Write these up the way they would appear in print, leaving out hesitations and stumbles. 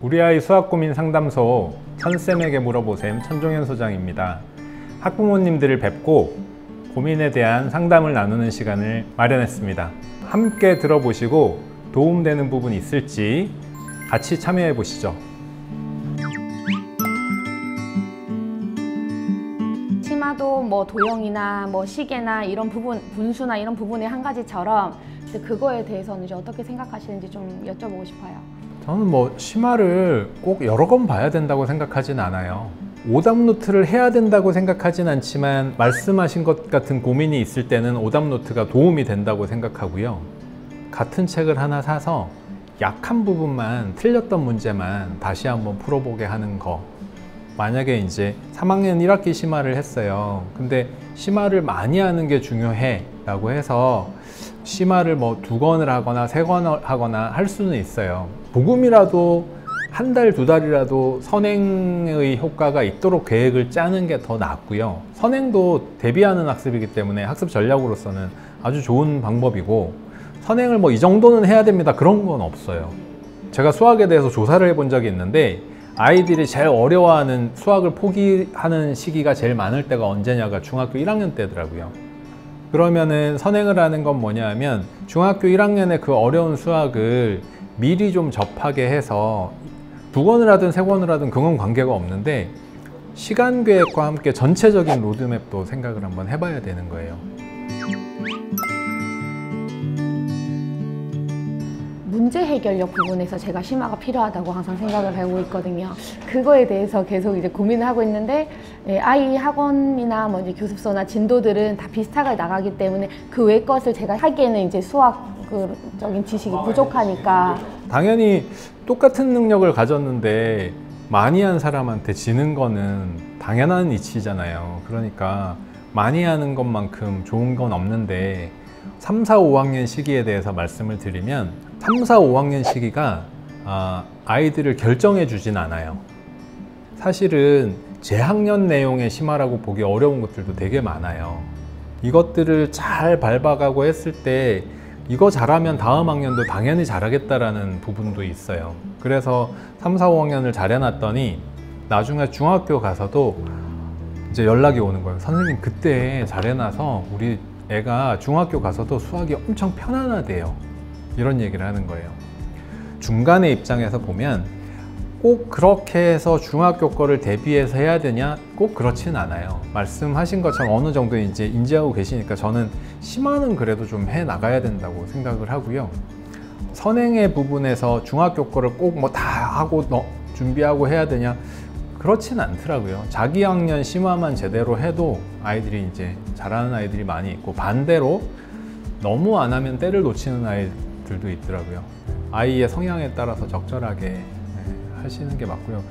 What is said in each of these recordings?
우리 아이 수학 고민 상담소 천쌤에게 물어보셈 천종현 소장입니다. 학부모님들을 뵙고 고민에 대한 상담을 나누는 시간을 마련했습니다. 함께 들어보시고 도움되는 부분이 있을지 같이 참여해 보시죠. 치마도 뭐 도형이나 뭐 시계나 이런 부분, 분수나 이런 부분의 한 가지처럼 그거에 대해서는 이제 어떻게 생각하시는지 좀 여쭤보고 싶어요. 저는 뭐 심화를 꼭 여러 번 봐야 된다고 생각하진 않아요. 오답노트를 해야 된다고 생각하진 않지만 말씀하신 것 같은 고민이 있을 때는 오답노트가 도움이 된다고 생각하고요. 같은 책을 하나 사서 약한 부분만, 틀렸던 문제만 다시 한번 풀어보게 하는 거. 만약에 이제 3학년 1학기 심화를 했어요. 근데 심화를 많이 하는 게 중요해 라고 해서 심화를 뭐 2권을 하거나 3권을 하거나 할 수는 있어요. 조금이라도 한 달, 2달이라도 선행의 효과가 있도록 계획을 짜는 게 더 낫고요. 선행도 대비하는 학습이기 때문에 학습 전략으로서는 아주 좋은 방법이고, 선행을 뭐 이 정도는 해야 됩니다 그런 건 없어요. 제가 수학에 대해서 조사를 해본 적이 있는데 아이들이 제일 어려워하는, 수학을 포기하는 시기가 제일 많을 때가 언제냐가 중학교 1학년 때더라고요. 그러면은 선행을 하는 건 뭐냐 하면 중학교 1학년에 그 어려운 수학을 미리 좀 접하게 해서 2권을 하든 3권을 하든 그건 관계가 없는데 시간 계획과 함께 전체적인 로드맵도 생각을 한번 해봐야 되는 거예요. 문제 해결력 부분에서 제가 심화가 필요하다고 항상 생각을 하고 있거든요. 그거에 대해서 계속 이제 고민을 하고 있는데, 아이 학원이나 뭐 이제 교습소나 진도들은 다 비슷하게 나가기 때문에 그 외 것을 제가 하기에는 이제 수학적인 지식이 부족하니까. 당연히 똑같은 능력을 가졌는데 많이 한 사람한테 지는 거는 당연한 이치잖아요. 그러니까 많이 하는 것만큼 좋은 건 없는데 3, 4, 5학년 시기에 대해서 말씀을 드리면 3, 4, 5학년 시기가 아이들을 결정해 주진 않아요. 사실은 재학년 내용의 심화라고 보기 어려운 것들도 되게 많아요. 이것들을 잘 밟아가고 했을 때 이거 잘하면 다음 학년도 당연히 잘하겠다라는 부분도 있어요. 그래서 3, 4, 5학년을 잘 해놨더니 나중에 중학교 가서도 이제 연락이 오는 거예요. 선생님 그때 잘 해놔서 우리 애가 중학교 가서도 수학이 엄청 편안하대요. 이런 얘기를 하는 거예요. 중간의 입장에서 보면 꼭 그렇게 해서 중학교 거를 대비해서 해야 되냐? 꼭 그렇진 않아요. 말씀하신 것처럼 어느 정도 이제 인지하고 계시니까 저는 심화는 그래도 좀 해 나가야 된다고 생각을 하고요. 선행의 부분에서 중학교 거를 꼭 뭐 다 하고 준비하고 해야 되냐? 그렇진 않더라고요. 자기 학년 심화만 제대로 해도 아이들이 이제 잘하는 아이들이 많이 있고, 반대로 너무 안 하면 때를 놓치는 아이들도 있더라고요. 아이의 성향에 따라서 적절하게 하시는 게 맞고요.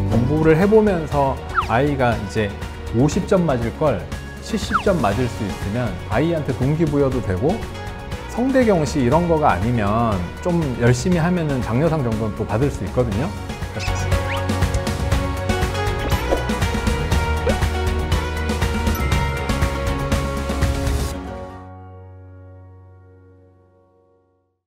공부를 해보면서 아이가 이제 50점 맞을 걸 70점 맞을 수 있으면 아이한테 동기부여도 되고, 성대경시 이런 거가 아니면 좀 열심히 하면은 장려상 정도는 또 받을 수 있거든요.